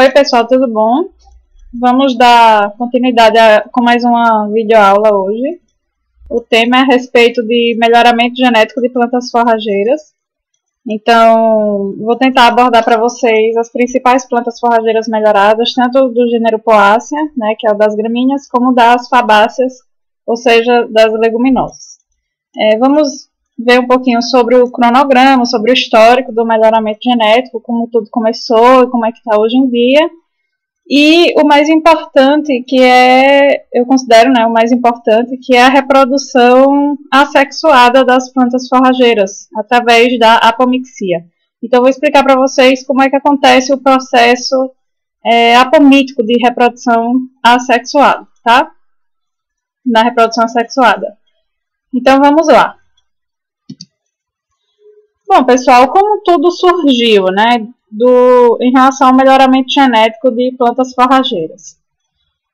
Oi pessoal, tudo bom? Vamos dar continuidade com mais uma videoaula hoje. O tema é a respeito de melhoramento genético de plantas forrageiras. Então, vou tentar abordar para vocês as principais plantas forrageiras melhoradas, tanto do gênero Poácea, né, que é o das gramíneas, como das fabáceas, ou seja, das leguminosas. Vamos ver um pouquinho sobre o cronograma, sobre o histórico do melhoramento genético, como tudo começou e como é que está hoje em dia. E o mais importante, que eu considero, né, o mais importante, que é a reprodução assexuada das plantas forrageiras, através da apomixia. Então, eu vou explicar para vocês como é que acontece o processo apomítico de reprodução assexuada, tá? Na reprodução assexuada. Então, vamos lá. Bom, pessoal, como tudo surgiu, né, em relação ao melhoramento genético de plantas forrageiras?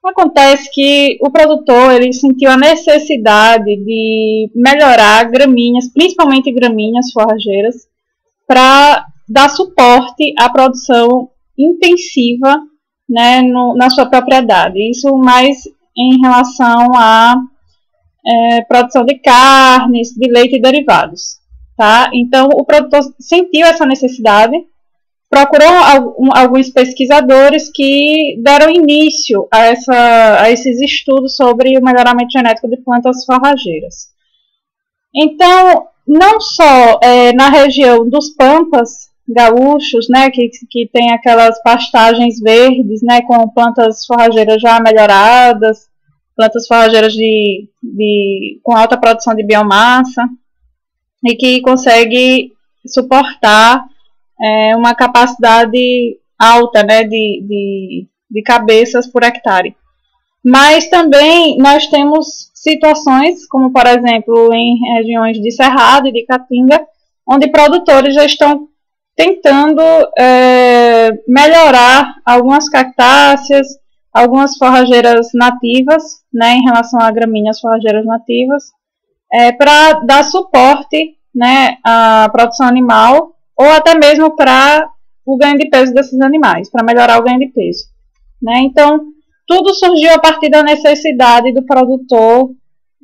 Acontece que o produtor ele sentiu a necessidade de melhorar gramíneas, principalmente gramíneas forrageiras, para dar suporte à produção intensiva, né, na sua propriedade. Isso mais em relação à produção de carnes, de leite e derivados. Tá? Então, o produtor sentiu essa necessidade, procurou alguns pesquisadores que deram início a esses estudos sobre o melhoramento genético de plantas forrageiras. Então, não só na região dos pampas gaúchos, né, que tem aquelas pastagens verdes, né, com plantas forrageiras já melhoradas, plantas forrageiras com alta produção de biomassa, e que consegue suportar uma capacidade alta, né, de cabeças por hectare. Mas também nós temos situações, como por exemplo em regiões de Cerrado e de Caatinga, onde produtores já estão tentando melhorar algumas cactáceas, algumas forrageiras nativas, né, em relação a gramíneas forrageiras nativas, para dar suporte, né, à produção animal ou até mesmo para o ganho de peso desses animais, para melhorar o ganho de peso. Né? Então, tudo surgiu a partir da necessidade do produtor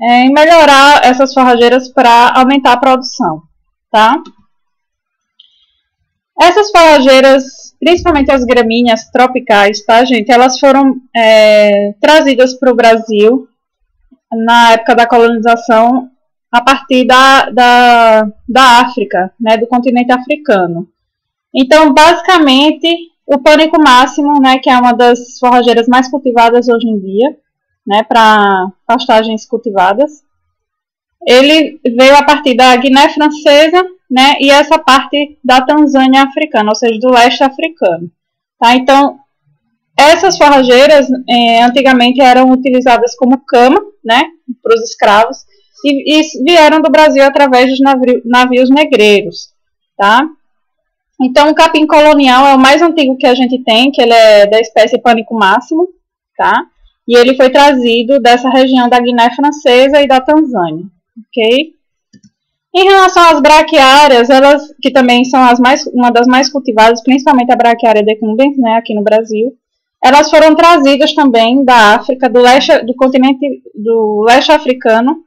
em melhorar essas forrageiras para aumentar a produção. Tá? Essas forrageiras, principalmente as gramíneas tropicais, tá, gente? Elas foram trazidas para o Brasil na época da colonização a partir da África, né, do continente africano. Então, basicamente, o pânico máximo, né, que é uma das forrageiras mais cultivadas hoje em dia, né, para pastagens cultivadas, ele veio a partir da Guiné Francesa, né, e essa parte da Tanzânia africana, ou seja, do leste africano. Tá? Então, essas forrageiras antigamente eram utilizadas como cama, né, para os escravos, e vieram do Brasil através dos navios negreiros, tá? Então, o capim colonial é o mais antigo que a gente tem, que ele é da espécie pânico máximo, tá? E ele foi trazido dessa região da Guiné Francesa e da Tanzânia, ok? Em relação às braquiárias, elas, que também são uma das mais cultivadas, principalmente a braquiária decumbens, né, aqui no Brasil, elas foram trazidas também da África, do continente do leste africano,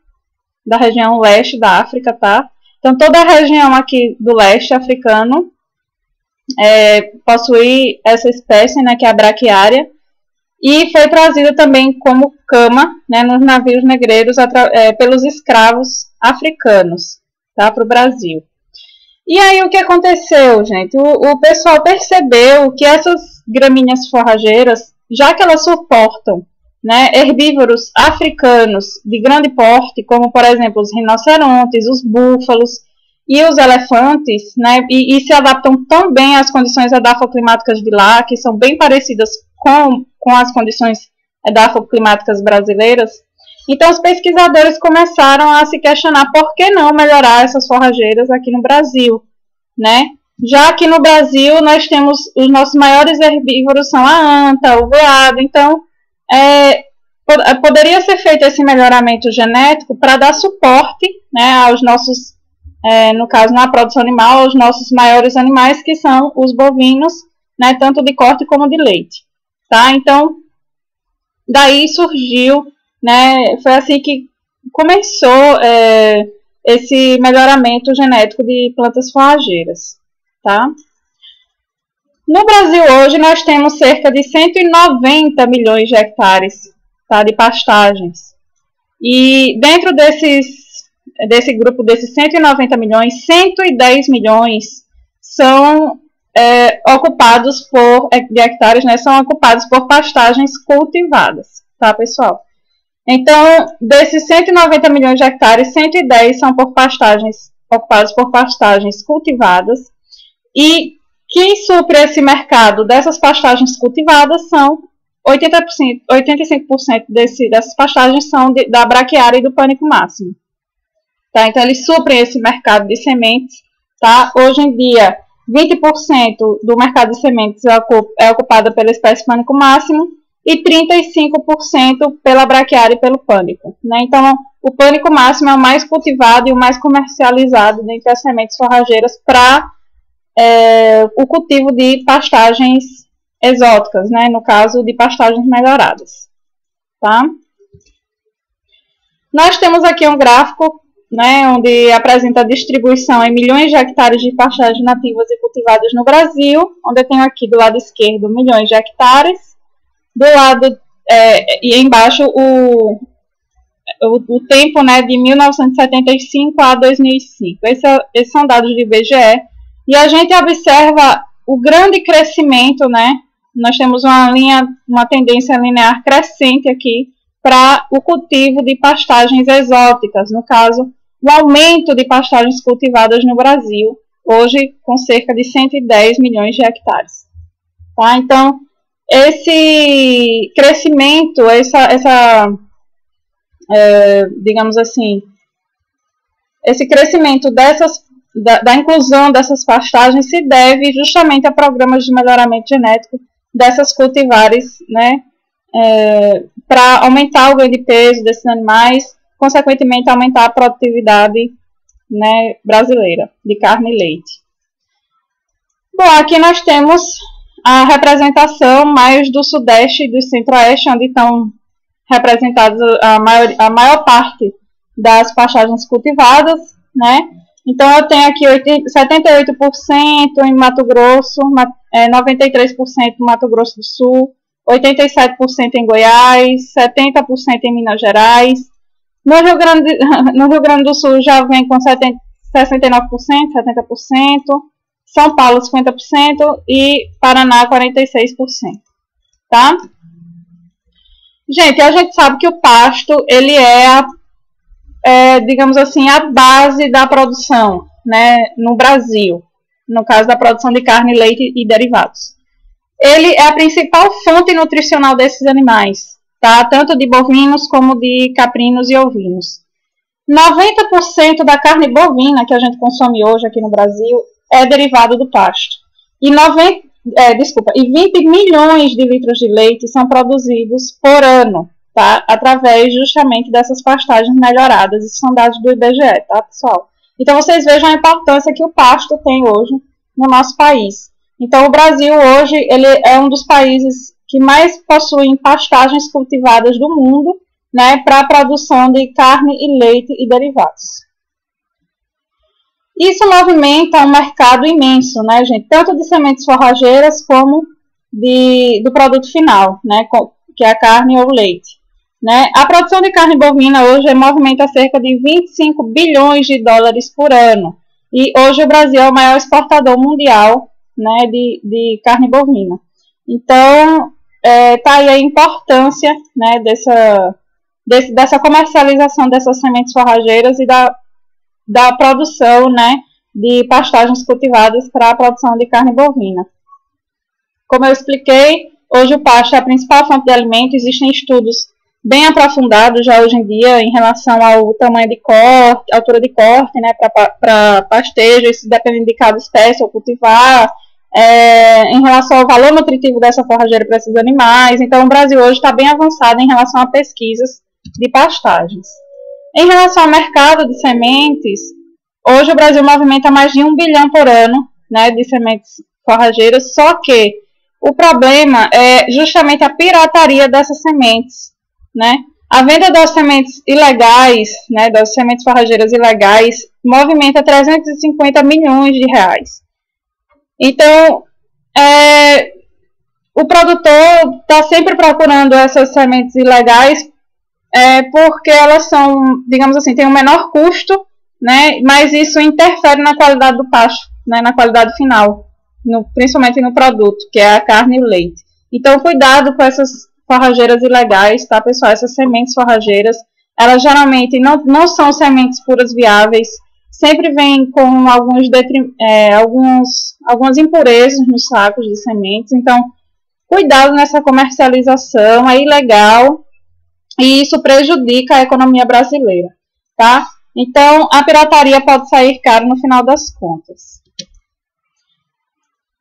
da região leste da África, tá? Então, toda a região aqui do leste africano possui essa espécie, né, que é a braquiária, e foi trazida também como cama, né, nos navios negreiros pelos escravos africanos, tá, para o Brasil. E aí, o que aconteceu, gente? O pessoal percebeu que essas gramíneas forrageiras, já que elas suportam, né, herbívoros africanos de grande porte, como por exemplo os rinocerontes, os búfalos e os elefantes, né, e se adaptam tão bem às condições edafoclimáticas de lá, que são bem parecidas com as condições edafoclimáticas brasileiras. Então os pesquisadores começaram a se questionar por que não melhorar essas forrageiras aqui no Brasil, né? Já aqui no Brasil nós temos os nossos maiores herbívoros são a anta, o veado, então poderia ser feito esse melhoramento genético para dar suporte, né, aos nossos, no caso, na produção animal, aos nossos maiores animais, que são os bovinos né, tanto de corte como de leite, tá? Então, daí surgiu, né, foi assim que começou esse melhoramento genético de plantas forrageiras, tá? No Brasil hoje nós temos cerca de 190 milhões de hectares, tá, de pastagens. E dentro desse grupo desses 190 milhões, 110 milhões são ocupados de hectares, né, são ocupados por pastagens cultivadas, tá, pessoal? Então, desses 190 milhões de hectares, 110 são ocupados por pastagens cultivadas, e quem supre esse mercado dessas pastagens cultivadas são 85% dessas pastagens são da braquiária e do pânico máximo. Tá? Então, eles suprem esse mercado de sementes. Tá? Hoje em dia, 20% do mercado de sementes é ocupado pela espécie pânico máximo e 35% pela braquiária e pelo pânico. Né? Então, o pânico máximo é o mais cultivado e o mais comercializado dentre as sementes forrageiras para o cultivo de pastagens exóticas, né? No caso de pastagens melhoradas. Tá? Nós temos aqui um gráfico, né, onde apresenta a distribuição em milhões de hectares de pastagens nativas e cultivadas no Brasil, onde eu tenho aqui do lado esquerdo milhões de hectares, do lado e embaixo o tempo, né, de 1975 a 2005. Esses são dados do IBGE, e a gente observa o grande crescimento, né? Nós temos uma tendência linear crescente aqui para o cultivo de pastagens exóticas, no caso, o aumento de pastagens cultivadas no Brasil, hoje com cerca de 110 milhões de hectares. Tá? Então, esse crescimento, digamos assim, esse crescimento da inclusão dessas pastagens se deve justamente a programas de melhoramento genético dessas cultivares, né, para aumentar o ganho de peso desses animais, consequentemente aumentar a produtividade, né, brasileira de carne e leite. Bom, aqui nós temos a representação mais do Sudeste e do Centro-Oeste, onde estão representadas a maior parte das pastagens cultivadas, né? Então, eu tenho aqui 78% em Mato Grosso, 93% em Mato Grosso do Sul, 87% em Goiás, 70% em Minas Gerais. No Rio Grande do Sul já vem com 69%, 70%, São Paulo 50% e Paraná 46%. Tá? Gente, a gente sabe que o pasto, ele digamos assim, a base da produção, né, no Brasil, no caso da produção de carne, leite e derivados. Ele é a principal fonte nutricional desses animais, tá? Tanto de bovinos como de caprinos e ovinos. 90% da carne bovina que a gente consome hoje aqui no Brasil é derivado do pasto. E 20 milhões de litros de leite são produzidos por ano, tá? Através justamente dessas pastagens melhoradas. Isso são dados do IBGE, tá, pessoal? Então, vocês vejam a importância que o pasto tem hoje no nosso país. Então, o Brasil hoje ele é um dos países que mais possuem pastagens cultivadas do mundo, né, para a produção de carne e leite e derivados. Isso movimenta um mercado imenso, né, gente? Tanto de sementes forrageiras como do produto final, né, que é a carne ou o leite. Né? A produção de carne bovina hoje movimenta cerca de 25 bilhões de dólares por ano. E hoje o Brasil é o maior exportador mundial, né, de carne bovina. Então, tá aí a importância, né, dessa comercialização dessas sementes forrageiras e da produção, né, de pastagens cultivadas para a produção de carne bovina. Como eu expliquei, hoje o pasto é a principal fonte de alimento. Existem estudos bem aprofundados já hoje em dia em relação ao tamanho de corte, altura de corte, né, para pastejo, isso depende de cada espécie ou cultivar, em relação ao valor nutritivo dessa forrageira para esses animais. Então, o Brasil hoje está bem avançado em relação a pesquisas de pastagens. Em relação ao mercado de sementes, hoje o Brasil movimenta mais de 1 bilhão por ano, né, de sementes forrageiras, só que o problema é justamente a pirataria dessas sementes, né? A venda das sementes ilegais, né, das sementes forrageiras ilegais, movimenta 350 milhões de reais. Então, o produtor está sempre procurando essas sementes ilegais porque elas são, digamos assim, têm um menor custo, né, mas isso interfere na qualidade do pasto, né, na qualidade final, principalmente no produto, que é a carne e o leite. Então, cuidado com essas forrageiras ilegais, tá, pessoal? Essas sementes forrageiras, elas geralmente não são sementes puras viáveis, sempre vêm com algumas impurezas nos sacos de sementes. Então, cuidado nessa comercialização, é ilegal e isso prejudica a economia brasileira, tá? Então, a pirataria pode sair caro no final das contas.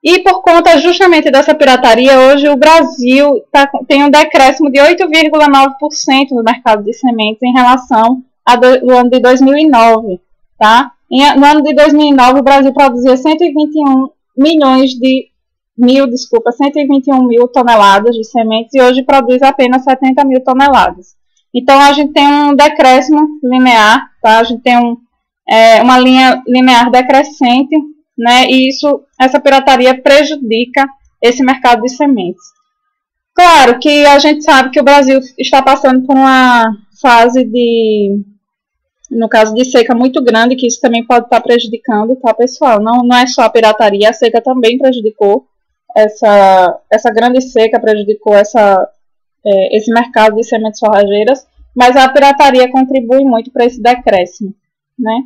E por conta justamente dessa pirataria, hoje o Brasil tem um decréscimo de 8,9% no mercado de sementes em relação ao ano de 2009. Tá? No ano de 2009, o Brasil produzia 121 mil toneladas de sementes e hoje produz apenas 70 mil toneladas. Então, a gente tem um decréscimo linear, tá? A gente tem uma linha linear decrescente, né? E essa pirataria prejudica esse mercado de sementes. Claro que a gente sabe que o Brasil está passando por uma fase no caso de seca muito grande, que isso também pode estar prejudicando, tá, pessoal? Não é só a pirataria, a seca também prejudicou, essa grande seca prejudicou esse mercado de sementes forrageiras, mas a pirataria contribui muito para esse decréscimo, né?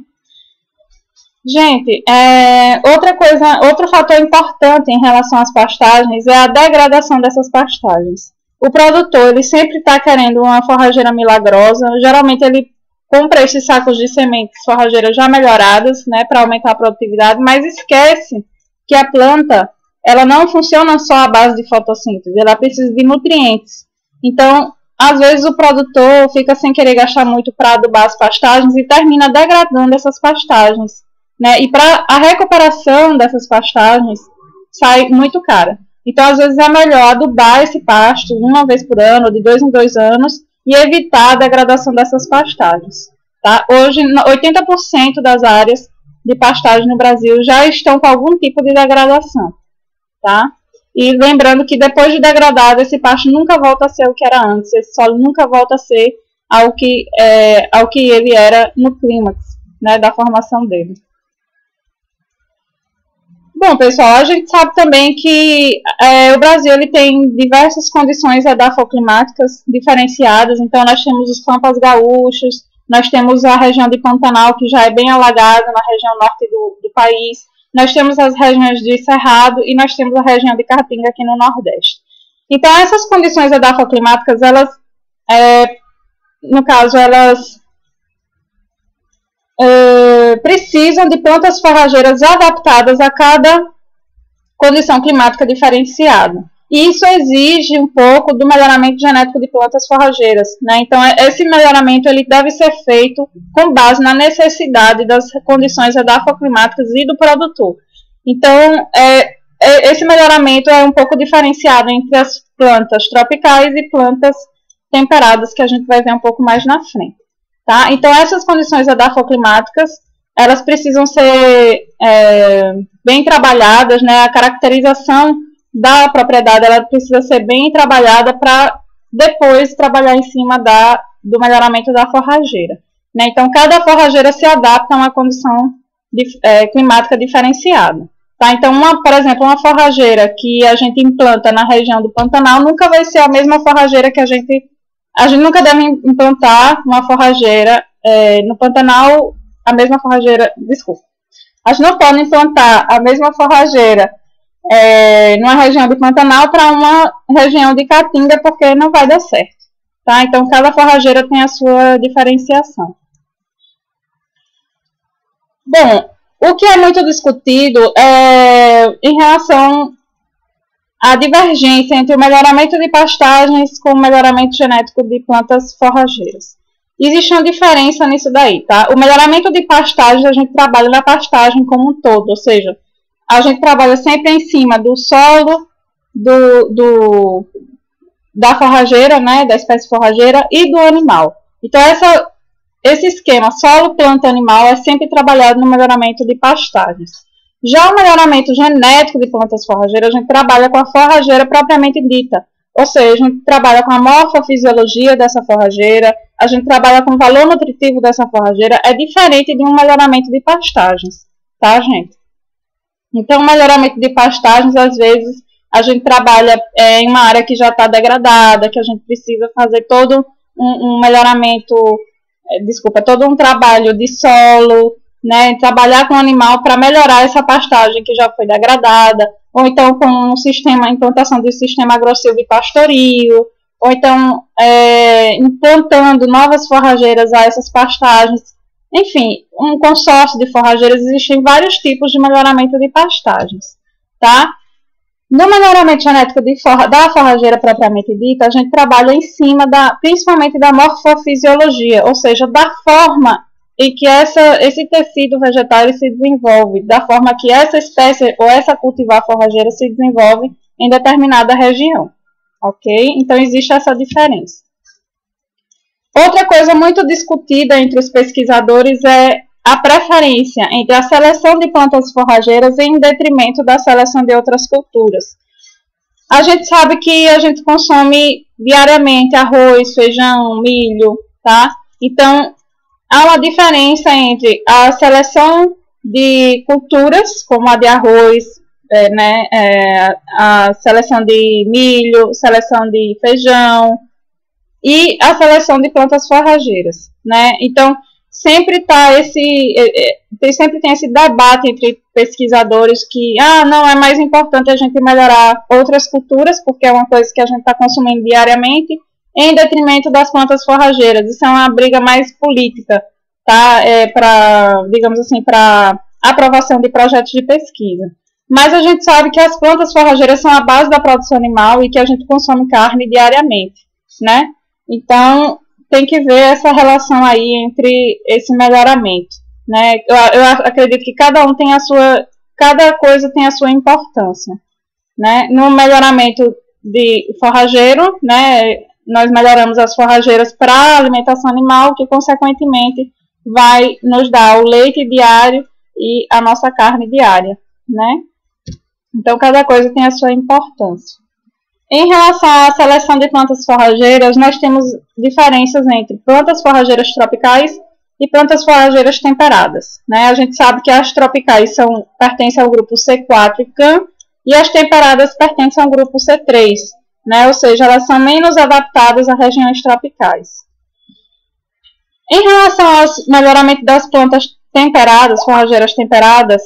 Gente, outro fator importante em relação às pastagens é a degradação dessas pastagens. O produtor, ele sempre está querendo uma forrageira milagrosa, geralmente ele compra esses sacos de sementes forrageiras já melhoradas, né, para aumentar a produtividade, mas esquece que a planta, ela não funciona só à base de fotossíntese, ela precisa de nutrientes. Então, às vezes o produtor fica sem querer gastar muito para adubar as pastagens e termina degradando essas pastagens, né? E para a recuperação dessas pastagens sai muito cara. Então, às vezes é melhor adubar esse pasto uma vez por ano, ou de 2 em 2 anos, e evitar a degradação dessas pastagens. Tá? Hoje, 80% das áreas de pastagem no Brasil já estão com algum tipo de degradação. Tá? E lembrando que depois de degradado, esse pasto nunca volta a ser o que era antes, esse solo nunca volta a ser ao que ele era no clímax, né, da formação dele. Bom, pessoal, a gente sabe também que o Brasil ele tem diversas condições edafoclimáticas diferenciadas. Então, nós temos os pampas gaúchos, nós temos a região de Pantanal, que já é bem alagada na região norte do país, nós temos as regiões de Cerrado e nós temos a região de Caatinga aqui no Nordeste. Então, essas condições edafoclimáticas, elas, no caso, elas precisam de plantas forrageiras adaptadas a cada condição climática diferenciada. E isso exige um pouco do melhoramento genético de plantas forrageiras, né? Então, esse melhoramento ele deve ser feito com base na necessidade das condições edafoclimáticas e do produtor. Então, esse melhoramento é um pouco diferenciado entre as plantas tropicais e plantas temperadas, que a gente vai ver um pouco mais na frente. Tá? Então, essas condições edafoclimáticas, elas precisam ser bem trabalhadas, né? A caracterização da propriedade, ela precisa ser bem trabalhada para depois trabalhar em cima do melhoramento da forrageira. Né? Então, cada forrageira se adapta a uma condição climática diferenciada. Tá? Então, por exemplo, uma forrageira que a gente implanta na região do Pantanal nunca vai ser a mesma forrageira que a gente nunca deve implantar uma forrageira no Pantanal, a mesma forrageira, desculpa. A gente não pode implantar a mesma forrageira numa região de Pantanal para uma região de Caatinga, porque não vai dar certo. Tá? Então, cada forrageira tem a sua diferenciação. Bom, o que é muito discutido em relação à divergência entre o melhoramento de pastagens com o melhoramento genético de plantas forrageiras. Existe uma diferença nisso daí, tá? O melhoramento de pastagens, a gente trabalha na pastagem como um todo, ou seja, a gente trabalha sempre em cima do solo, da forrageira, né, da espécie forrageira e do animal. Então, esse esquema solo, planta, animal é sempre trabalhado no melhoramento de pastagens. Já o melhoramento genético de plantas forrageiras, a gente trabalha com a forrageira propriamente dita. Ou seja, a gente trabalha com a morfofisiologia dessa forrageira, a gente trabalha com o valor nutritivo dessa forrageira, é diferente de um melhoramento de pastagens, tá, gente? Então, o melhoramento de pastagens, às vezes, a gente trabalha em uma área que já está degradada, que a gente precisa fazer todo um melhoramento, todo um trabalho de solo, né, trabalhar com o animal para melhorar essa pastagem que já foi degradada, ou então com a implantação do sistema agrossilvipastoril, ou então implantando novas forrageiras a essas pastagens. Enfim, um consórcio de forrageiras, existem vários tipos de melhoramento de pastagens, tá? No melhoramento genético da forrageira propriamente dita, a gente trabalha em cima principalmente da morfofisiologia, ou seja, da forma em que esse tecido vegetal se desenvolve, da forma que essa espécie ou essa cultivar forrageira se desenvolve em determinada região, ok? Então, existe essa diferença. Outra coisa muito discutida entre os pesquisadores é a preferência entre a seleção de plantas forrageiras em detrimento da seleção de outras culturas. A gente sabe que a gente consome diariamente arroz, feijão, milho, tá? Então, há uma diferença entre a seleção de culturas, como a de arroz, a seleção de milho, seleção de feijão e a seleção de plantas forrageiras, né? Então, sempre tem esse debate entre pesquisadores que, não, é mais importante a gente melhorar outras culturas, porque é uma coisa que a gente está consumindo diariamente, em detrimento das plantas forrageiras. Isso é uma briga mais política, tá? Para aprovação de projetos de pesquisa. Mas a gente sabe que as plantas forrageiras são a base da produção animal e que a gente consome carne diariamente, né? Então, tem que ver essa relação aí entre esse melhoramento, né? Eu acredito que cada coisa tem a sua importância, né? No melhoramento de forrageiro, né? Nós melhoramos as forrageiras para a alimentação animal, que consequentemente vai nos dar o leite diário e a nossa carne diária, né? Então, cada coisa tem a sua importância. Em relação à seleção de plantas forrageiras, nós temos diferenças entre plantas forrageiras tropicais e plantas forrageiras temperadas, né? A gente sabe que as tropicais pertencem ao grupo C4 e CAN, e as temperadas pertencem ao grupo C3, né? Ou seja, elas são menos adaptadas a regiões tropicais. Em relação ao melhoramento das plantas temperadas, forrageiras temperadas,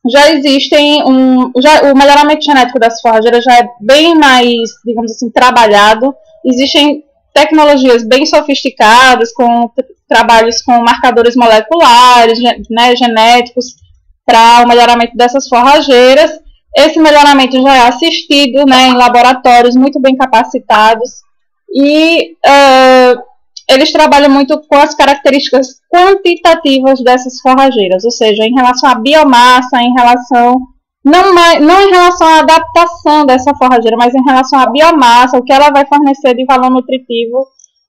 já existem o melhoramento genético das forrageiras já é bem mais, digamos assim, trabalhado. Existem tecnologias bem sofisticadas, com trabalhos com marcadores moleculares, né, genéticos, para o melhoramento dessas forrageiras. Esse melhoramento já é assistido, né, em laboratórios muito bem capacitados e eles trabalham muito com as características quantitativas dessas forrageiras, ou seja, em relação à biomassa, não em relação à adaptação dessa forrageira, mas em relação à biomassa, o que ela vai fornecer de valor nutritivo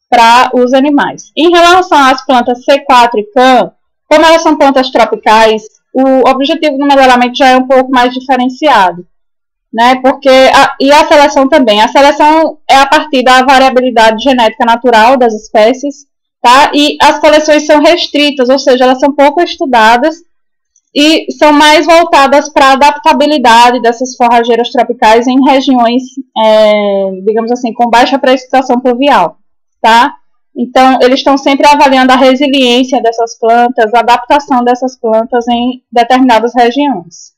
para os animais. Em relação às plantas C4 e CAN, como elas são plantas tropicais, o objetivo do melhoramento já é um pouco mais diferenciado, né? E a seleção também. A seleção é a partir da variabilidade genética natural das espécies, tá? E as coleções são restritas, ou seja, elas são pouco estudadas e são mais voltadas para a adaptabilidade dessas forrageiras tropicais em regiões, digamos assim, com baixa precipitação pluvial, tá? Então, eles estão sempre avaliando a resiliência dessas plantas, a adaptação dessas plantas em determinadas regiões.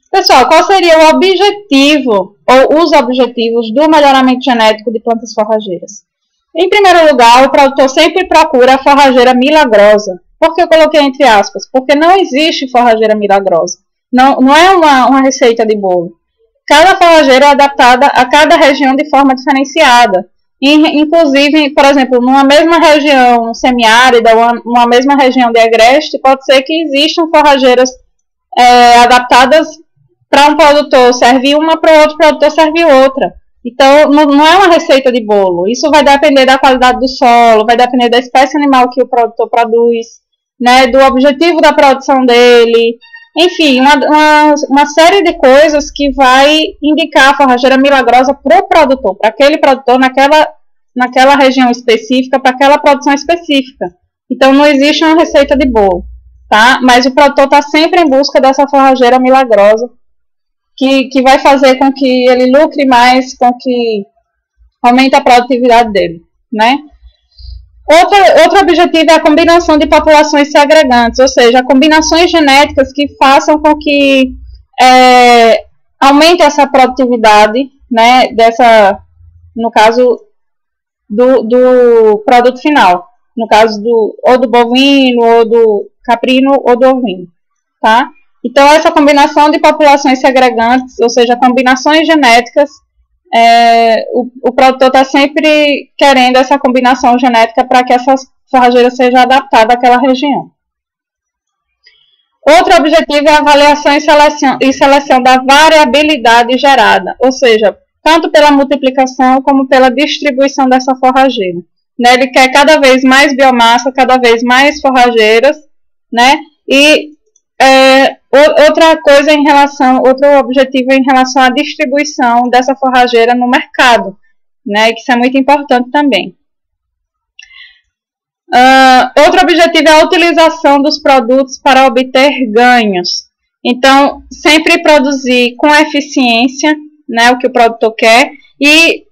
Pessoal, qual seria o objetivo ou os objetivos do melhoramento genético de plantas forrageiras? Em primeiro lugar, o produtor sempre procura a forrageira milagrosa. Por que eu coloquei entre aspas? Porque não existe forrageira milagrosa. Não é uma receita de bolo. Cada forrageira é adaptada a cada região de forma diferenciada. Inclusive, por exemplo, numa mesma região semiárida, uma mesma região de agreste, pode ser que existam forrageiras adaptadas para um produtor serve uma, para o outro produtor serve outra. Então, não é uma receita de bolo. Isso vai depender da qualidade do solo, vai depender da espécie animal que o produtor produz, né, do objetivo da produção dele. Enfim, uma série de coisas que vai indicar a forrageira milagrosa para o produtor, para aquele produtor naquela região específica, para aquela produção específica. Então, não existe uma receita de bolo, tá? Mas o produtor está sempre em busca dessa forrageira milagrosa, que vai fazer com que ele lucre mais, com que aumente a produtividade dele, né? Outro objetivo é a combinação de populações segregantes, ou seja, combinações genéticas que façam com que aumente essa produtividade, né, no caso do produto final, no caso ou do bovino, ou do caprino, ou do ovino, tá? Então, essa combinação de populações segregantes, ou seja, combinações genéticas, o produtor está sempre querendo essa combinação genética para que essa forrageira seja adaptada àquela região. Outro objetivo é a avaliação e seleção da variabilidade gerada, ou seja, tanto pela multiplicação como pela distribuição dessa forrageira. Né? Ele quer cada vez mais biomassa, cada vez mais forrageiras, né? E outro objetivo em relação à distribuição dessa forrageira no mercado, né, que isso é muito importante também. Outro objetivo é a utilização dos produtos para obter ganhos. Então, sempre produzir com eficiência, né, o que o produtor quer, e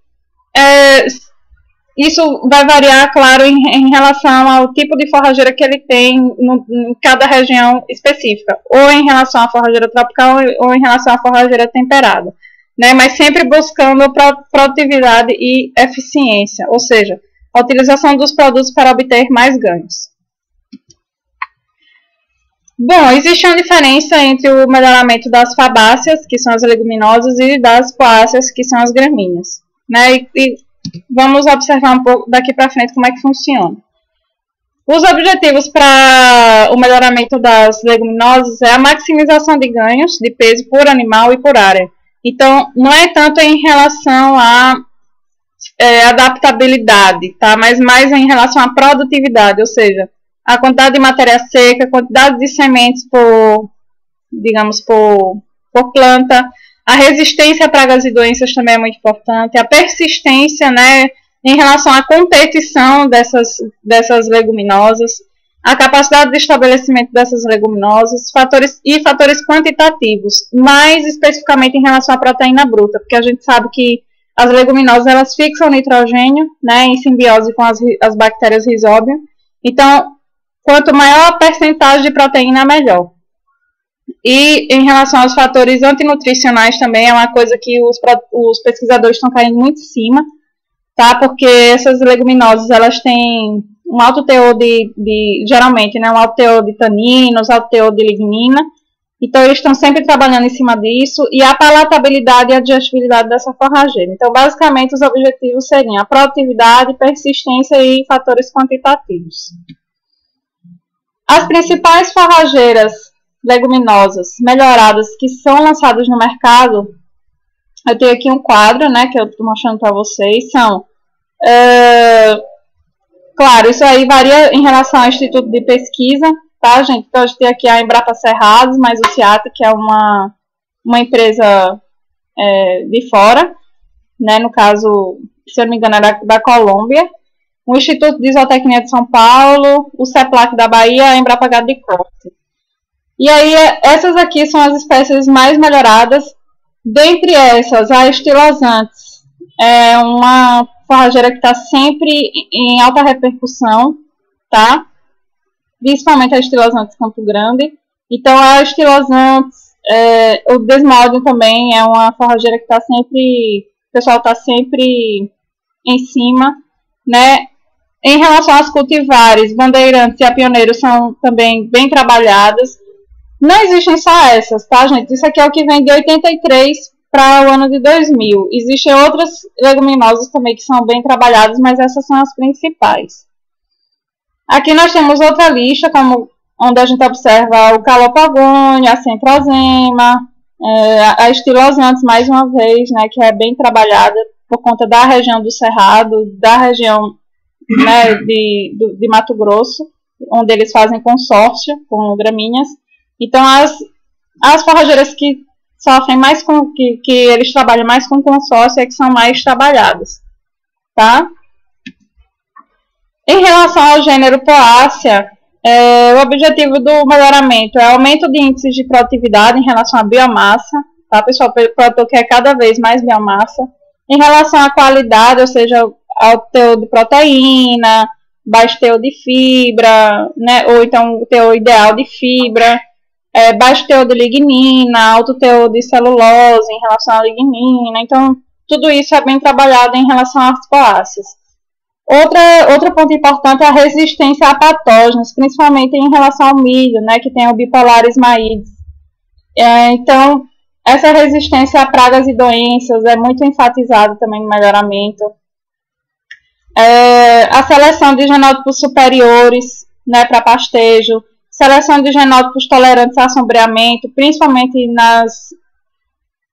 isso vai variar, claro, em relação ao tipo de forrageira que ele tem em cada região específica, ou em relação à forrageira tropical, ou em relação à forrageira temperada, né? Mas sempre buscando produtividade e eficiência, ou seja, a utilização dos produtos para obter mais ganhos. Bom, existe uma diferença entre o melhoramento das fabáceas, que são as leguminosas, e das poáceas, que são as gramíneas, né? E vamos observar um pouco daqui para frente como é que funciona. Os objetivos para o melhoramento das leguminosas é a maximização de ganhos de peso por animal e por área. Então, não é tanto em relação à adaptabilidade, tá? Mas mais em relação à produtividade, ou seja, a quantidade de matéria seca, a quantidade de sementes por planta. A resistência a pragas e doenças também é muito importante. A persistência, né, em relação à competição dessas leguminosas. A capacidade de estabelecimento dessas leguminosas. Fatores quantitativos. Mais especificamente em relação à proteína bruta. Porque a gente sabe que as leguminosas elas fixam nitrogênio, né, em simbiose com as bactérias Rhizobium. Então, quanto maior a percentagem de proteína, melhor. E em relação aos fatores antinutricionais também é uma coisa que os pesquisadores estão caindo muito em cima, tá? Porque essas leguminosas, elas têm um alto teor geralmente, né? Um alto teor de taninos, alto teor de lignina. Então, eles estão sempre trabalhando em cima disso. E a palatabilidade e a digestibilidade dessa forrageira. Então, basicamente, os objetivos seriam a produtividade, persistência e fatores quantitativos. As principais forrageiras leguminosas melhoradas que são lançadas no mercado, eu tenho aqui um quadro, né, que eu estou mostrando para vocês, são, claro, isso aí varia em relação ao instituto de pesquisa, tá, gente? Então, a gente tem aqui a Embrapa Cerrados, mais o CIATA, que é uma empresa de fora, né, no caso, se eu não me engano, é da Colômbia, o Instituto de Zootecnia de São Paulo, o CEPLAC da Bahia, a Embrapa Gado de Corte. E aí, essas aqui são as espécies mais melhoradas. Dentre essas, a Estilosantes é uma forrageira que está sempre em alta repercussão, tá? Principalmente a Estilosantes Campo Grande. Então, a Estilosantes, o Desmodium também é uma forrageira que está sempre, o pessoal está sempre em cima, né? Em relação às cultivares, Bandeirantes e a Pioneiro são também bem trabalhadas. Não existem só essas, tá, gente? Isso aqui é o que vem de 83 para o ano de 2000. Existem outras leguminosas também que são bem trabalhadas, mas essas são as principais. Aqui nós temos outra lista, como onde a gente observa o calopogônio, a centrosema, a estilosantes, mais uma vez, né, que é bem trabalhada por conta da região do Cerrado, da região, né, de Mato Grosso, onde eles fazem consórcio com gramíneas. Então, as forrageiras que sofrem mais com, que eles trabalham mais com consórcio é que são mais trabalhadas, tá? Em relação ao gênero Poácea, o objetivo do melhoramento é aumento de índices de produtividade em relação à biomassa, tá, pessoal? O produtor quer cada vez mais biomassa. Em relação à qualidade, ou seja, ao teor de proteína, baixo teor de fibra, né, ou então o teor ideal de fibra, baixo teor de lignina, alto teor de celulose em relação à lignina. Então, tudo isso é bem trabalhado em relação às poáceas. Outro ponto importante é a resistência a patógenos, principalmente em relação ao milho, né, que tem o bipolaris maides. Então, essa resistência a pragas e doenças é muito enfatizada também no melhoramento. A seleção de genótipos superiores, né, para pastejo, seleção de genótipos tolerantes a sombreamento, principalmente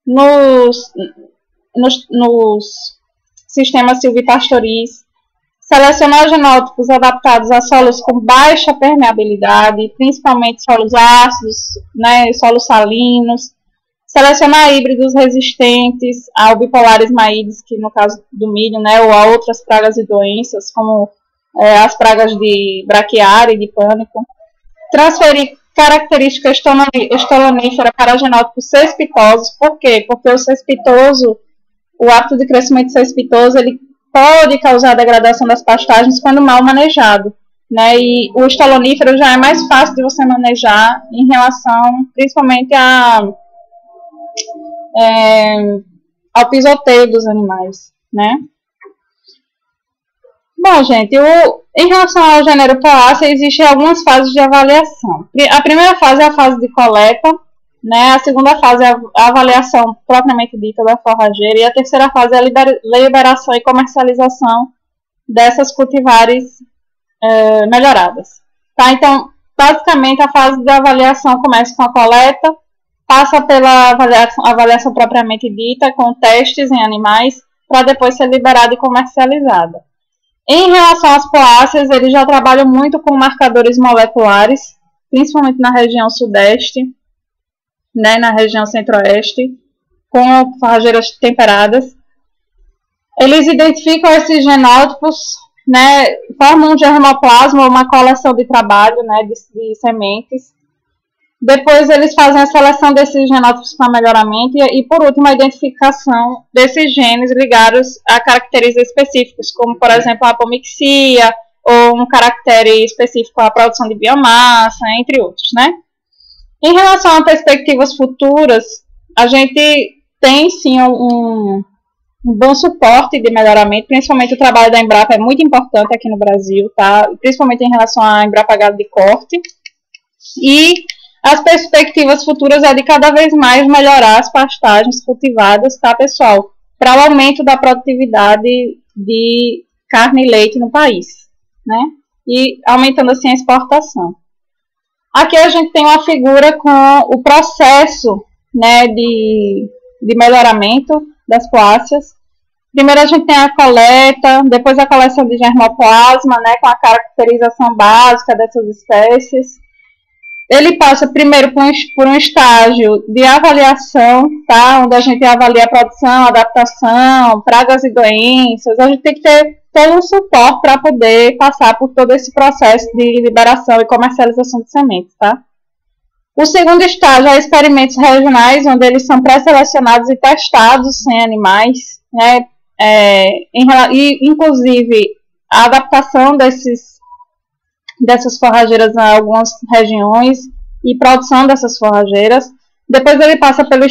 nos sistemas silvipastoris. Selecionar genótipos adaptados a solos com baixa permeabilidade, principalmente solos ácidos, né, solos salinos. Selecionar híbridos resistentes ao bipolaris maides, que no caso do milho, né, ou a outras pragas e doenças, como as pragas de braquiária e de pânico. Transferir características estoloníferas para genótipos cespitosos. Por quê? Porque o cespitoso, o hábito de crescimento cespitoso, ele pode causar degradação das pastagens quando mal manejado, né? E o estolonífero já é mais fácil de você manejar em relação, principalmente ao pisoteio dos animais, né? Bom, gente, em relação ao gênero Poácea, existem algumas fases de avaliação. A primeira fase é a fase de coleta, né? A segunda fase é a avaliação propriamente dita da forrageira, e a terceira fase é a liberação e comercialização dessas cultivares melhoradas. Tá? Então, basicamente, a fase de avaliação começa com a coleta, passa pela avaliação propriamente dita, com testes em animais, para depois ser liberada e comercializada. Em relação às poáceas, eles já trabalham muito com marcadores moleculares, principalmente na região sudeste, né, na região centro-oeste, com forrageiras temperadas. Eles identificam esses genótipos, né, formam um germoplasma, uma coleção de trabalho, né, de sementes. Depois eles fazem a seleção desses genótipos para melhoramento e, por último, a identificação desses genes ligados a caracteres específicos, como, por exemplo, a apomixia, ou um caractere específico à produção de biomassa, entre outros, né? Em relação a perspectivas futuras, a gente tem, sim, um bom suporte de melhoramento, principalmente o trabalho da Embrapa é muito importante aqui no Brasil, tá? Principalmente em relação à Embrapa Gado de Corte. E as perspectivas futuras é de cada vez mais melhorar as pastagens cultivadas, tá, pessoal? Para o aumento da produtividade de carne e leite no país, né? E aumentando assim a exportação. Aqui a gente tem uma figura com o processo, né, de melhoramento das poáceas. Primeiro a gente tem a coleta, depois a coleção de germoplasma, né, com a caracterização básica dessas espécies. Ele passa primeiro por um estágio de avaliação, tá? Onde a gente avalia a produção, adaptação, pragas e doenças. A gente tem que ter todo um suporte para poder passar por todo esse processo de liberação e comercialização de sementes, tá? O segundo estágio é experimentos regionais, onde eles são pré-selecionados e testados em animais, né? E, inclusive, a adaptação dessas forrageiras em algumas regiões e produção dessas forrageiras. Depois ele passa pelo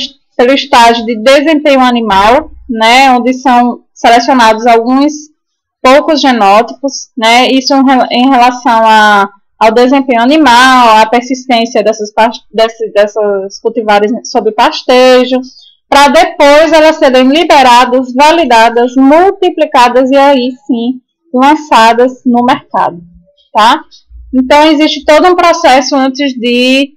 estágio de desempenho animal, né, onde são selecionados alguns poucos genótipos, né, isso em relação ao desempenho animal, à persistência dessas cultivares sob pastejo, para depois elas serem liberadas, validadas, multiplicadas e aí sim lançadas no mercado. Tá? Então, existe todo um processo antes de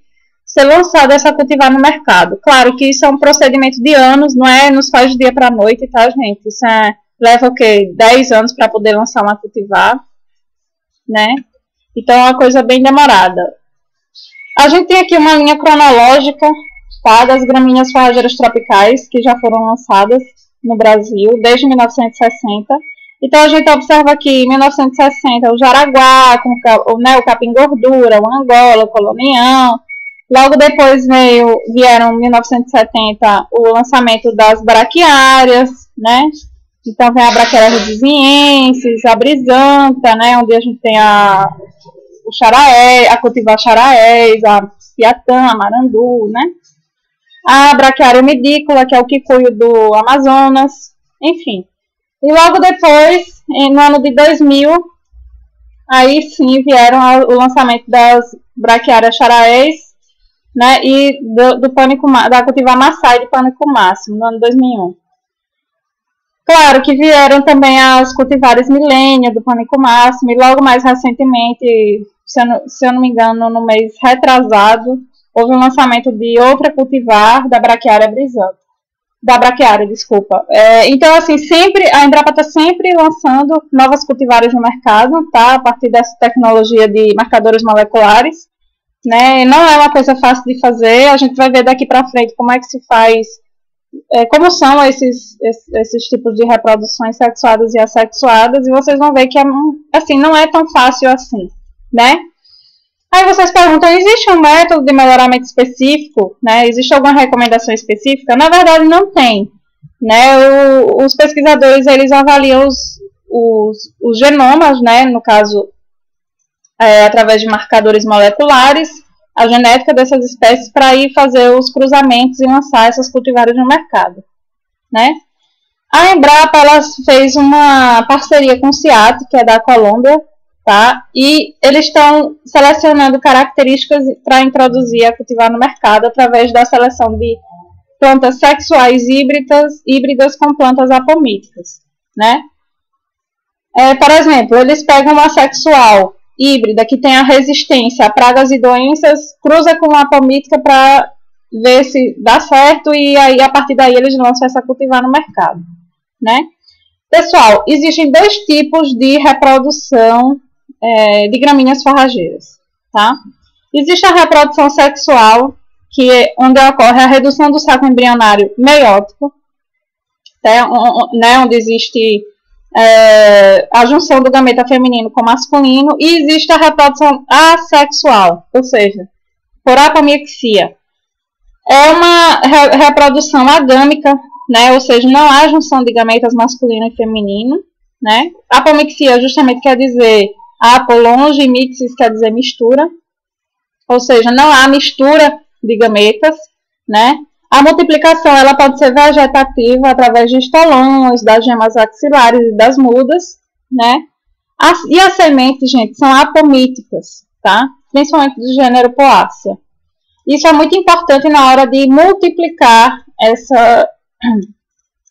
ser lançada essa cultivar no mercado. Claro que isso é um procedimento de anos, não é nos faz de dia para noite, tá, gente? Isso leva o quê? 10 anos para poder lançar uma cultivar, né? Então, é uma coisa bem demorada. A gente tem aqui uma linha cronológica, tá, das gramíneas forrageiras tropicais que já foram lançadas no Brasil desde 1960. Então, a gente observa aqui, em 1960, o jaraguá, o capim-gordura, o angola, o colonião. Logo depois vieram, em 1970, o lançamento das braquiárias, né? Então, vem a braquiária rhodesiensis, a brisanta, né? Onde a gente tem o charaé, a cultivar charaés, a piatã, a marandu, né? A braquiária medícola, que é o quicuio do Amazonas, enfim. E logo depois, no ano de 2000, aí sim vieram o lançamento das braquiárias charaés, né, e do pânico, da cultivar Maasai de pânico máximo, no ano 2001. Claro que vieram também as cultivares milênio do pânico máximo, e logo mais recentemente, se eu não me engano, no mês retrasado, houve um lançamento de outra cultivar da braquiária brisanta. Da braquiária, desculpa. Então, assim, a Embrapa está sempre lançando novas cultivares no mercado, tá? A partir dessa tecnologia de marcadores moleculares, né? Não é uma coisa fácil de fazer, a gente vai ver daqui para frente como é que se faz, como são esses tipos de reproduções sexuadas e assexuadas, e vocês vão ver que, assim, não é tão fácil assim, né? Aí vocês perguntam, existe um método de melhoramento específico, né? Existe alguma recomendação específica? Na verdade, não tem, né? Os pesquisadores, eles avaliam os genomas, né? No caso, através de marcadores moleculares, a genética dessas espécies para ir fazer os cruzamentos e lançar essas cultivares no mercado, né? A Embrapa, ela fez uma parceria com o CIAT, que é da Colômbia, tá? E eles estão selecionando características para introduzir a cultivar no mercado através da seleção de plantas sexuais híbridas com plantas apomíticas, né? Por exemplo, eles pegam uma sexual híbrida que tem a resistência a pragas e doenças, cruza com uma apomítica para ver se dá certo e aí a partir daí eles lançam essa cultivar no mercado, né? Pessoal, existem dois tipos de reprodução de gramíneas forrageiras, tá? Existe a reprodução sexual, que é onde ocorre a redução do saco embrionário meiótico, né, onde existe a junção do gameta feminino com masculino, e existe a reprodução assexual, ou seja, por apomixia. É uma reprodução agâmica, né, ou seja, não há junção de gametas masculino e feminino, né? Apomixia justamente quer dizer apolonge, e mixis quer dizer mistura, ou seja, não há mistura de gametas, né? A multiplicação ela pode ser vegetativa através de estolões, das gemas axilares e das mudas, né? E as sementes, gente, são apomíticas, tá? Principalmente do gênero Poácea. Isso é muito importante na hora de multiplicar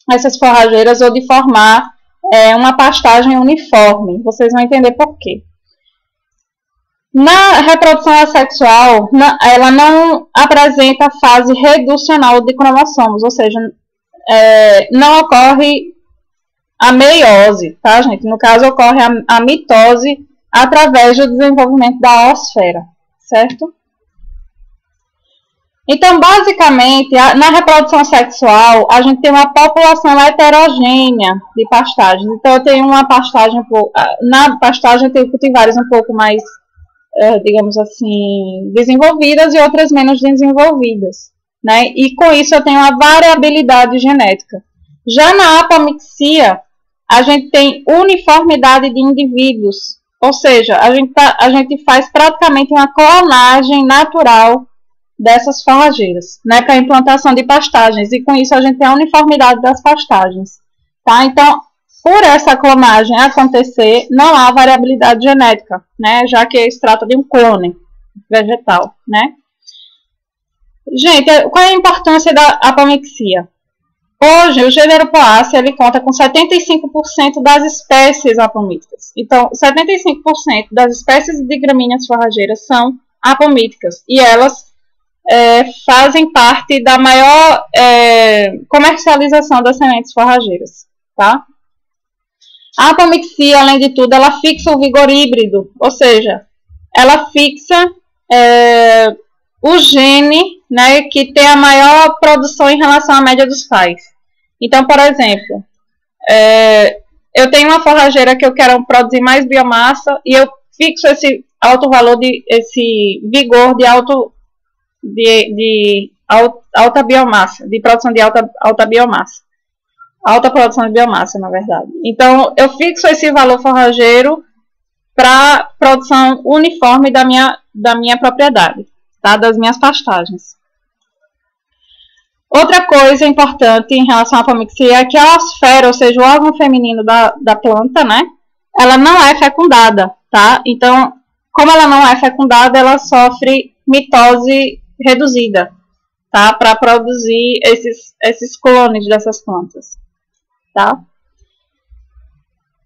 essas forrageiras ou de formar uma pastagem uniforme. Vocês vão entender por quê. Na reprodução assexual, ela não apresenta fase reducional de cromossomos, ou seja, não ocorre a meiose, tá, gente? No caso, ocorre a mitose através do desenvolvimento da oosfera, certo? Então, basicamente, na reprodução sexual, a gente tem uma população heterogênea de pastagens. Então, eu tenho uma pastagem, na pastagem eu tenho cultivares um pouco mais, digamos assim, desenvolvidas e outras menos desenvolvidas, né? E com isso eu tenho uma variabilidade genética. Já na apomixia, a gente tem uniformidade de indivíduos, ou seja, a gente faz praticamente uma clonagem natural dessas forrageiras, né, para implantação de pastagens, e com isso a gente tem a uniformidade das pastagens, tá? Então, por essa clonagem acontecer, não há variabilidade genética, né, já que se trata de um clone vegetal, né? Gente, qual é a importância da apomixia? Hoje, o gênero Poaceae, ele conta com 75% das espécies apomíticas. Então, 75% das espécies de gramíneas forrageiras são apomíticas. E elas fazem parte da maior comercialização das sementes forrageiras. Tá? A apomixia, além de tudo, ela fixa o vigor híbrido. Ou seja, ela fixa o gene, né, que tem a maior produção em relação à média dos pais. Então, por exemplo, eu tenho uma forrageira que eu quero produzir mais biomassa e eu fixo esse alto valor, esse vigor de alta biomassa, de produção de alta biomassa. Alta produção de biomassa, na verdade. Então, eu fixo esse valor forrageiro para produção uniforme da minha propriedade, tá? Das minhas pastagens. Outra coisa importante em relação à apomixia é que a osfera, ou seja, o órgão feminino da planta, né? Ela não é fecundada, tá? Então, como ela não é fecundada, ela sofre mitose reduzida, tá? Para produzir esses clones dessas plantas, tá?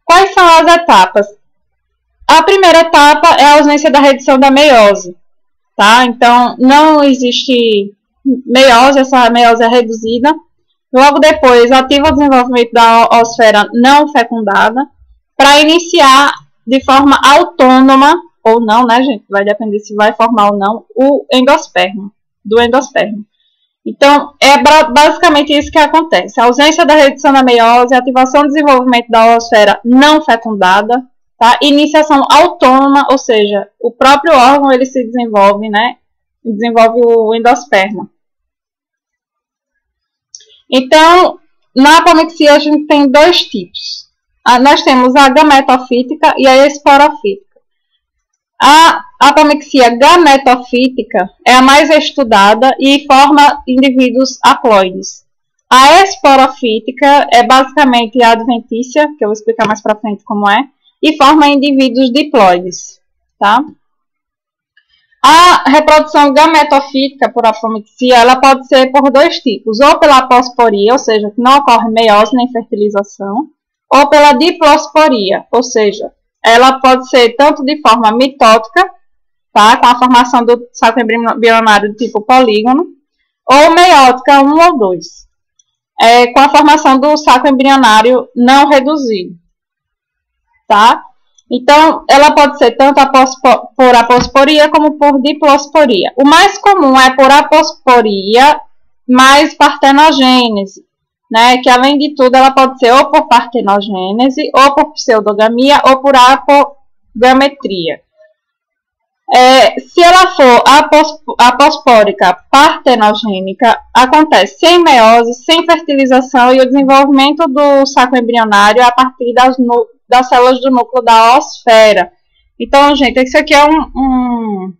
Quais são as etapas? A primeira etapa é a ausência da redução da meiose, tá? Então, não existe meiose, essa meiose é reduzida. Logo depois, ativa o desenvolvimento da osfera não fecundada para iniciar de forma autônoma, ou não, né, gente? Vai depender se vai formar ou não, o endosperma, do endosperma. Então, é basicamente isso que acontece. A ausência da redução da meiose, ativação do desenvolvimento da osfera não fecundada, tá? Iniciação autônoma, ou seja, o próprio órgão ele se desenvolve, né? Desenvolve o endosperma. Então, na apomixia a gente tem dois tipos. Nós temos a gametofítica e a esporofítica. A apomixia gametofítica é a mais estudada e forma indivíduos haploides. A esporofítica é basicamente a adventícia, que eu vou explicar mais para frente como é, e forma indivíduos diploides, tá? A reprodução gametofítica por apomixia, ela pode ser por dois tipos, ou pela aposporia, ou seja, que não ocorre meiose nem fertilização, ou pela diplosporia, ou seja, ela pode ser tanto de forma mitótica, tá, com a formação do saco embrionário do tipo polígono, ou meiótica 1 ou 2, com a formação do saco embrionário não reduzido, tá? Então, ela pode ser tanto por aposporia como por diplosporia. O mais comum é por aposporia mais partenogênese, né? Que além de tudo ela pode ser ou por partenogênese, ou por pseudogamia, ou por apogametria. Se ela for apospórica partenogênica, acontece sem meiose, sem fertilização e o desenvolvimento do saco embrionário a partir das células do núcleo da osfera. Então, gente, isso aqui é um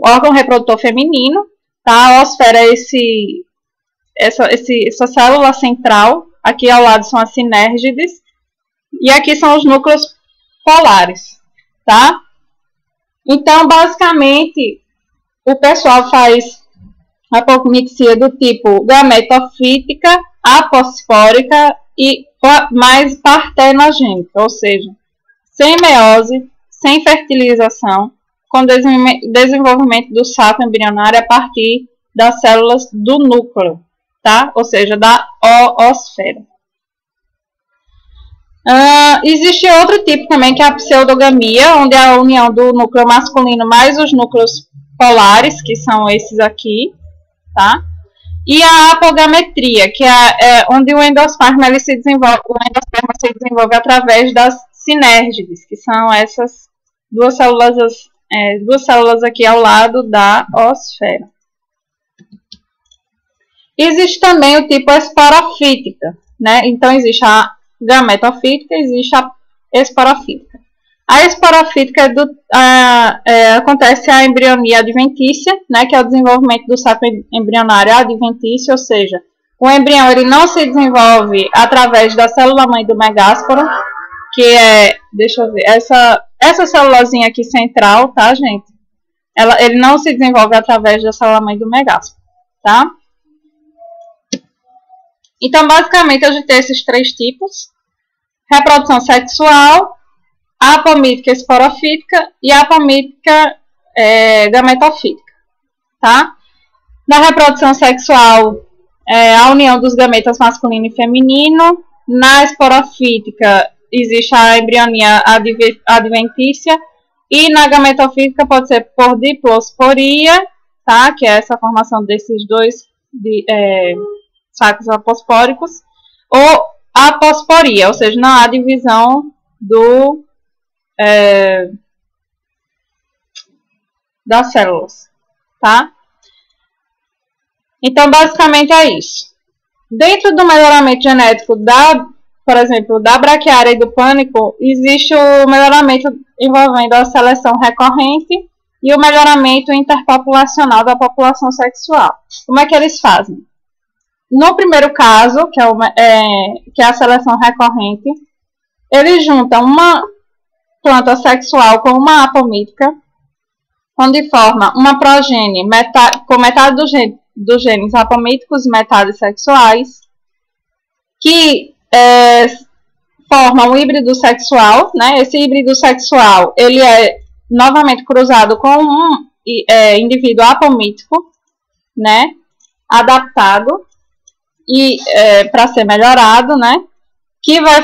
órgão reprodutor feminino, tá? A osfera é essa célula central, aqui ao lado são as sinérgides, e aqui são os núcleos polares, tá? Então, basicamente, o pessoal faz apomixia do tipo gametofítica, apospórica e mais partenogênica, ou seja, sem meiose, sem fertilização, com desenvolvimento do saco embrionário a partir das células do núcleo, tá? Ou seja, da osfera. Existe outro tipo também, que é a pseudogamia, onde é a união do núcleo masculino mais os núcleos polares, que são esses aqui, tá? E a apogametria, que é onde o endosperma se desenvolve através das sinérgides, que são essas duas células aqui ao lado da osfera. Existe também o tipo esporofítica, né? Então existe a gametofítica, existe a esporofítica. A esporofítica acontece a embrionia adventícia, né, que é o desenvolvimento do saco embrionário adventício, ou seja, o embrião ele não se desenvolve através da célula-mãe do megásporo, que é, deixa eu ver, essa célulazinha aqui central, tá, gente? Ele não se desenvolve através da célula-mãe do megásporo, tá? Então, basicamente, a gente tem esses 3 tipos: reprodução sexual, apomítica esporofítica e apomítica gametofítica, tá? Na reprodução sexual, a união dos gametas masculino e feminino. Na esporofítica, existe a embrionia adventícia. E na gametofítica pode ser por diplosporia, tá? Que é essa formação desses 2 sacos apospóricos. Ou aposporia, ou seja, não há divisão das células, tá? Então, basicamente é isso. Dentro do melhoramento genético por exemplo, da braquiária e do pânico, existe o melhoramento envolvendo a seleção recorrente e o melhoramento interpopulacional da população sexual. Como é que eles fazem? No primeiro caso, que é a seleção recorrente, eles juntam uma planta sexual com uma apomítica, onde forma uma progenie com metade dos genes apomíticos e metade sexuais, que forma um híbrido sexual, né? Esse híbrido sexual, ele é novamente cruzado com um indivíduo apomítico, né? Adaptado e para ser melhorado, né? Que vai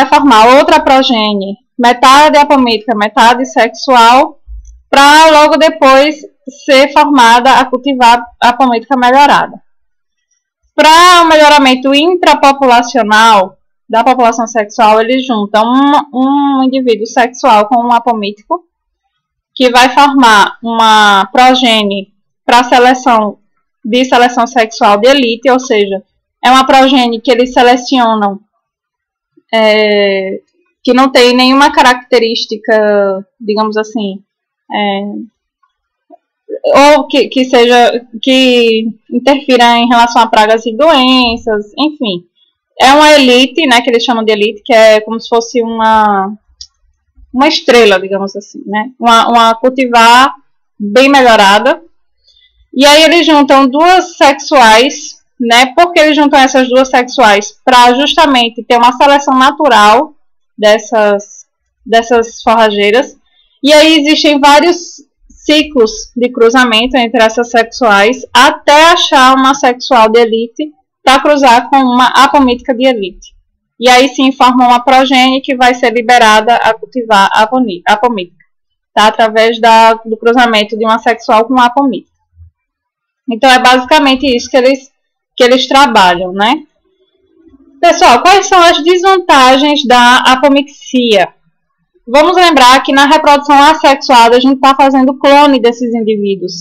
formar outra progenie, metade apomítica, metade sexual, para logo depois ser formada a cultivar a apomítica melhorada. Para o melhoramento intrapopulacional da população sexual, eles juntam um indivíduo sexual com um apomítico, que vai formar uma progenie para seleção sexual de elite, ou seja, é uma progenie que eles selecionam que não tem nenhuma característica, digamos assim, ou que interfira em relação a pragas e doenças, enfim. É uma elite, né, que eles chamam de elite, que é como se fosse uma estrela, digamos assim, né? Uma cultivar bem melhorada. E aí eles juntam 2 sexuais, né? Por que eles juntam essas 2 sexuais? Para justamente ter uma seleção natural dessas forrageiras. E aí existem vários ciclos de cruzamento entre essas sexuais até achar uma sexual de elite para cruzar com uma apomítica de elite. E aí sim forma uma progenie que vai ser liberada a cultivar a apomítica, tá? Através do cruzamento de uma sexual com uma apomítica. Então é basicamente isso que eles trabalham, né? Pessoal, quais são as desvantagens da apomixia? Vamos lembrar que na reprodução assexuada a gente está fazendo clone desses indivíduos.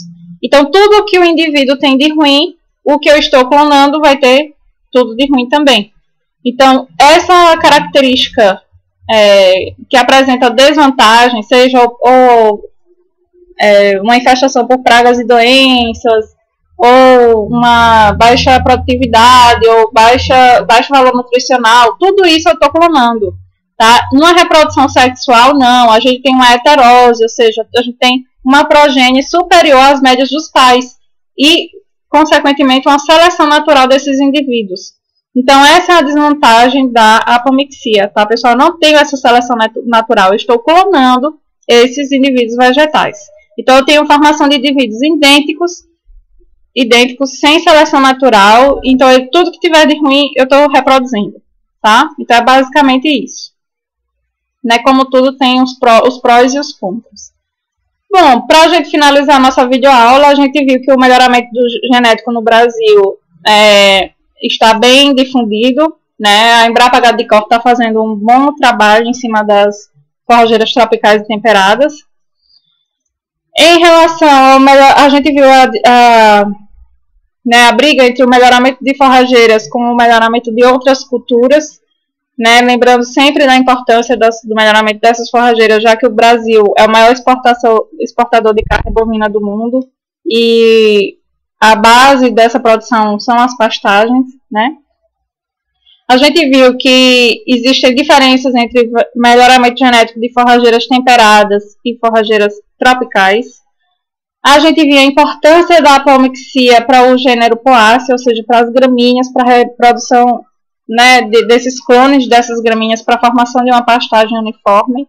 Então, tudo que o indivíduo tem de ruim, o que eu estou clonando vai ter tudo de ruim também. Então, essa característica que apresenta desvantagem, seja uma infestação por pragas e doenças, ou uma baixa produtividade, ou baixo valor nutricional, tudo isso eu estou clonando. Tá? Numa reprodução sexual, não. A gente tem uma heterose, ou seja, a gente tem uma progenie superior às médias dos pais e, consequentemente, uma seleção natural desses indivíduos. Então, essa é a desvantagem da apomixia, tá, pessoal? Eu não tenho essa seleção natural, eu estou clonando esses indivíduos vegetais. Então, eu tenho formação de indivíduos idênticos sem seleção natural. Então, tudo que tiver de ruim, eu estou reproduzindo, tá? Então, é basicamente isso. Né, como tudo tem os prós e os contras. Bom, para a gente finalizar a nossa videoaula, a gente viu que o melhoramento genético no Brasil está bem difundido, né? A Embrapa Gado de Corte está fazendo um bom trabalho em cima das forrageiras tropicais e temperadas. Em relação a gente viu a briga entre o melhoramento de forrageiras com o melhoramento de outras culturas, né, lembrando sempre da importância do melhoramento dessas forrageiras, já que o Brasil é o maior exportador de carne bovina do mundo e a base dessa produção são as pastagens, né? A gente viu que existem diferenças entre melhoramento genético de forrageiras temperadas e forrageiras tropicais. A gente via a importância da apomixia para o gênero Poaceae, ou seja, para as gramíneas, para a reprodução, né, desses clones dessas gramíneas para a formação de uma pastagem uniforme,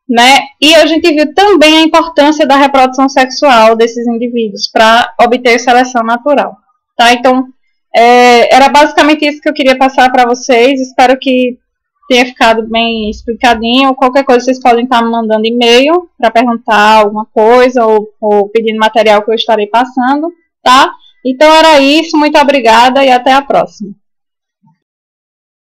né? E a gente viu também a importância da reprodução sexual desses indivíduos para obter seleção natural, tá? Então, era basicamente isso que eu queria passar para vocês. Espero que tenha ficado bem explicadinho. Qualquer coisa vocês podem estar me mandando e-mail para perguntar alguma coisa ou pedindo material que eu estarei passando, tá? Então era isso, muito obrigada e até a próxima.